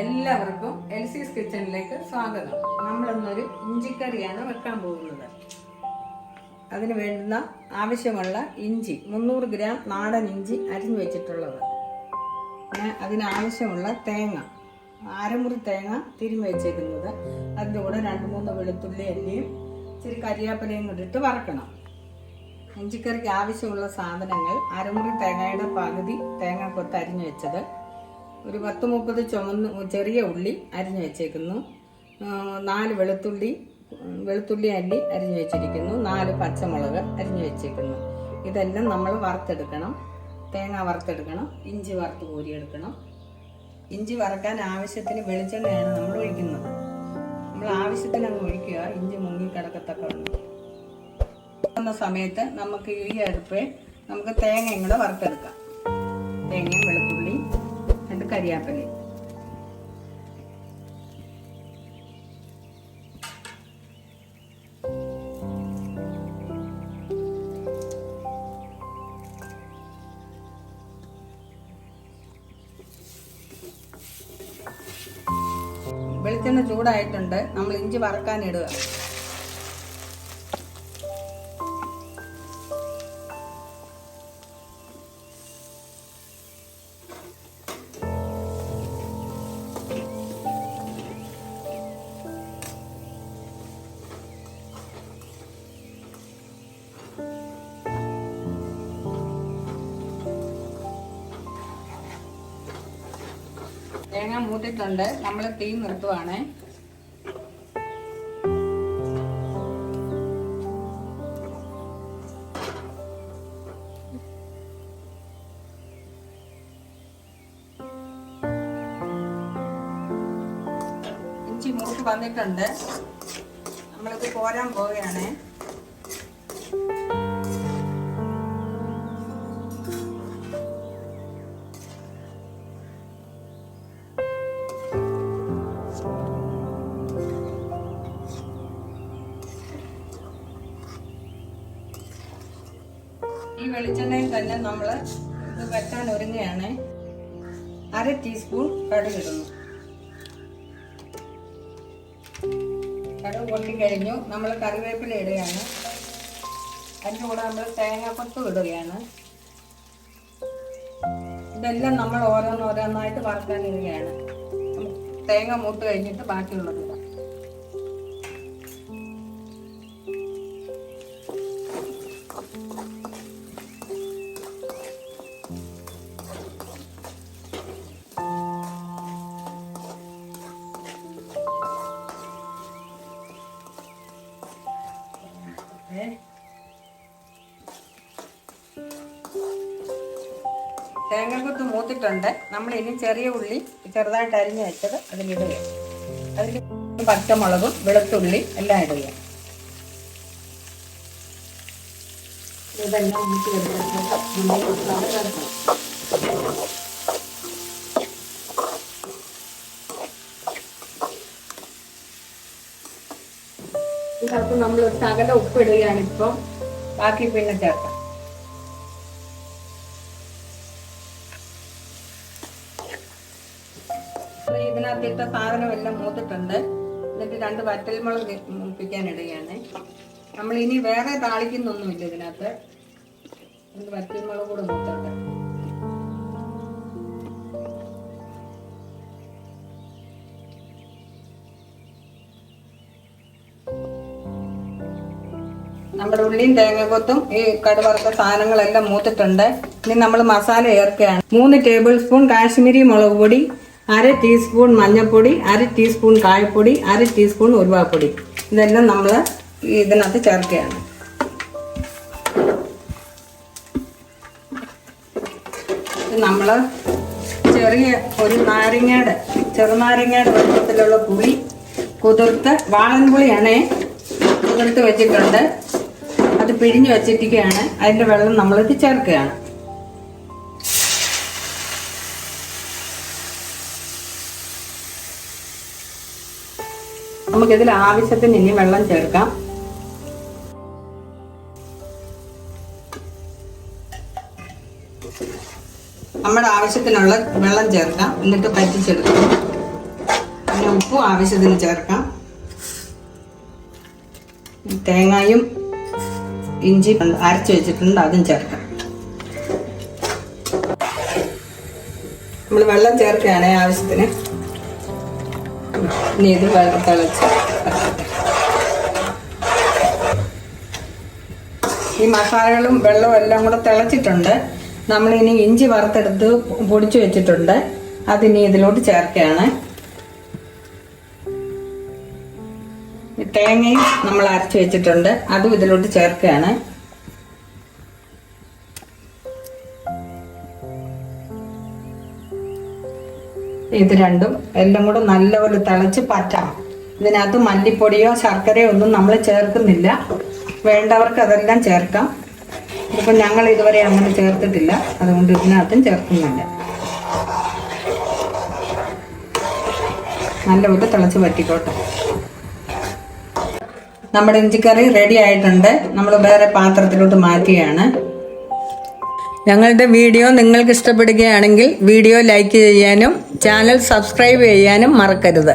എല്ലാവർക്കും എൽസീസ് കിച്ചണിലേക്ക് സ്വാഗതം. നമ്മളിന്നൊരു ഇഞ്ചിക്കറിയാണ് വെക്കാൻ പോകുന്നത്. അതിന് വേണ്ടുന്ന ആവശ്യമുള്ള ഇഞ്ചി 300 ഗ്രാം നാടൻ ഇഞ്ചി അരിഞ്ഞു വെച്ചിട്ടുള്ളത്. പിന്നെ അതിനാവശ്യമുള്ള തേങ്ങ, അരമുറി തേങ്ങ തിരുമ്മി വെച്ചേക്കുന്നത്. അതിൻ്റെ കൂടെ 2-3 വെളുത്തുള്ളി അല്ലിയും ഇച്ചിരി കരിയാപ്പിലയും കൊണ്ടിട്ട് വറക്കണം. ഇഞ്ചിക്കറിക്ക് ആവശ്യമുള്ള സാധനങ്ങൾ: അരമുറി തേങ്ങയുടെ പകുതി തേങ്ങ കൊത്ത് അരിഞ്ഞു വെച്ചത്, ഒരു 10-30 ചെറിയ ഉള്ളി അരിഞ്ഞു വെച്ചേക്കുന്നു, 4 വെളുത്തുള്ളി അല്ലി അരിഞ്ഞു വെച്ചിരിക്കുന്നു, 4 പച്ചമുളക് അരിഞ്ഞു വെച്ചേക്കുന്നു. ഇതെല്ലാം നമ്മൾ വറുത്തെടുക്കണം. തേങ്ങ വറുത്തെടുക്കണം, ഇഞ്ചി വറുത്ത് കോരിയെടുക്കണം. ഇഞ്ചി വറക്കാൻ ആവശ്യത്തിന് വെളിച്ചെണ്ണയാണ് നമ്മൾ ഒഴിക്കുന്നത്. നമ്മൾ ആവശ്യത്തിന് അങ്ങ് ഒഴിക്കുക, ഇഞ്ചി മുങ്ങിക്കിടക്കത്തക്കവണ്ണം. എന്ന സമയത്ത് നമുക്ക് ഈ അടുപ്പ് നമുക്ക് തേങ്ങയും കൂടെ വറുത്തെടുക്കാം. തേങ്ങയും വെളുത്തുള്ളി കരിയാപ്പില. വെളിച്ചെണ്ണ ചൂടായിട്ടുണ്ട്. നമ്മൾ ഇഞ്ചി വറക്കാനിടുക. തേങ്ങ മൂത്തിട്ടുണ്ട്. നമ്മൾ തീ നിർത്തുവാണ്. ഇഞ്ചി മൂത്ത് വന്നിട്ടുണ്ട്. നമ്മളിത് കോരാൻ പോവുകയാണ്. ഈ വെളിച്ചെണ്ണയിൽ തന്നെ നമ്മൾ ഇത് വെക്കാൻ ഒരുങ്ങുകയാണ്. 1/2 ടീസ്പൂൺ കടുക് ഇടുന്നു. കടുക് പൊട്ടിക്കഴിഞ്ഞു. നമ്മൾ കറിവേപ്പില ഇടുകയാണ്. അതിൻ്റെ കൂടെ നമ്മൾ തേങ്ങാക്കൊത്തും ഇടുകയാണ്. ഇതെല്ലാം നമ്മൾ ഓരോന്നോരോന്നായിട്ട് വറുക്കാൻ ഇടുകയാണ്. തേങ്ങ മൂത്ത് കഴിഞ്ഞിട്ട് ബാക്കിയുള്ളത് ഇടാം. തേങ്ങക്കൊത്ത് മൂത്തിട്ടുണ്ട്. നമ്മൾ ഇനി ചെറിയ ഉള്ളി ചെറുതായിട്ട് അരിഞ്ഞു വെച്ചത് അതിലിടുക. അതിൽ പച്ചമുളകും വെളുത്തുള്ളി എല്ലാം ഇടുക. ഇതെല്ലാം മൂത്തി ഇതിനകത്ത് നമ്മൾ ഒരു ശകലം ഉപ്പിടുകയാണ്. ഇപ്പം ബാക്കി പിന്നെ ചേർക്കാം. ഇതിനകത്തിട്ട സാധനം എല്ലാം മൂത്തിട്ടുണ്ട്. എന്നിട്ട് 2 വറ്റൽമുളക് മൂപ്പിക്കാൻ ഇടുകയാണ്. നമ്മൾ ഇനി വേറെ താളിക്കുന്നൊന്നുമില്ല ഇതിനകത്ത്. 2 വറ്റൽമുളക് കൂടെ മൂത്തുണ്ട്. നമ്മുടെ ഉള്ളിയും തേങ്ങക്കൊത്തും ഈ കടുവറുത്ത സാധനങ്ങളെല്ലാം മൂത്തിട്ടുണ്ട്. ഇനി നമ്മൾ മസാല ചേർക്കുകയാണ്. 3 ടേബിൾ സ്പൂൺ കാശ്മീരി മുളക് പൊടി, 1/2 ടീസ്പൂൺ മഞ്ഞൾപ്പൊടി, 1/2 ടീസ്പൂൺ കായപ്പൊടി, 1/2 ടീസ്പൂൺ ഉലുവാപ്പൊടി. ഇതെല്ലാം നമ്മൾ ഇതിനകത്ത് ചേർക്കുകയാണ്. നമ്മൾ ചെറിയ ഒരു ചെറുനാരങ്ങയുടെ വലുപ്പത്തിലുള്ള പുളി കുതിർത്ത്, വാളൻപുളിയാണേ കുതിർത്ത് വെച്ചിട്ടുണ്ട്. അത് പിഴിഞ്ഞ് വെച്ചിരിക്കുകയാണ്. അതിൻ്റെ വെള്ളം നമ്മളിത് ചേർക്കുകയാണ്. നമുക്കിതിൽ ആവശ്യത്തിന് ഇനി വെള്ളം ചേർക്കാം. നമ്മുടെ ആവശ്യത്തിനുള്ള വെള്ളം ചേർക്കാം. എന്നിട്ട് പറ്റിച്ചെടുക്കാം. പിന്നെ ഉപ്പും ആവശ്യത്തിന് ചേർക്കാം. തേങ്ങയും ഇഞ്ചി അരച്ച് വെച്ചിട്ടുണ്ട്, അതും ചേർക്കാം. നമ്മൾ വെള്ളം ചേർക്കുകയാണ് ആവശ്യത്തിന്. ഇനി ഇത് തിളച്ച് ഈ മസാലകളും വെള്ളവും എല്ലാം കൂടെ തിളച്ചിട്ടുണ്ട്. നമ്മളിനി ഇഞ്ചി വറുത്തെടുത്ത് പൊടിച്ചു വെച്ചിട്ടുണ്ട്, അതിനി ഇതിലോട്ട് ചേർക്കുകയാണ്. തേങ്ങയും നമ്മൾ അരച്ച് വെച്ചിട്ടുണ്ട്, അതും ഇതിലോട്ട് ചേർക്കുകയാണ്. ഇത് രണ്ടും എല്ലാം കൂടെ നല്ലപോലെ തിളച്ച് പറ്റണം. ഇതിനകത്ത് മല്ലിപ്പൊടിയോ ശർക്കരയോ ഒന്നും നമ്മൾ ചേർക്കുന്നില്ല. വേണ്ടവർക്ക് അതെല്ലാം ചേർക്കാം. ഇതിപ്പോൾ ഞങ്ങൾ ഇതുവരെ അങ്ങനെ ചേർത്തിട്ടില്ല, അതുകൊണ്ട് ഇതിനകത്തും ചേർക്കുന്നില്ല. നല്ലപോലെ തിളച്ച് പറ്റിക്കോട്ടെ. നമ്മുടെ ഇഞ്ചിക്കറി റെഡി ആയിട്ടുണ്ട്. നമ്മൾ വേറെ പാത്രത്തിലോട്ട് മാറ്റുകയാണ്. ഞങ്ങളുടെ വീഡിയോ നിങ്ങൾക്ക് ഇഷ്ടപ്പെടുകയാണെങ്കിൽ വീഡിയോ ലൈക്ക് ചെയ്യാനും ചാനൽ സബ്സ്ക്രൈബ് ചെയ്യാനും മറക്കരുത്.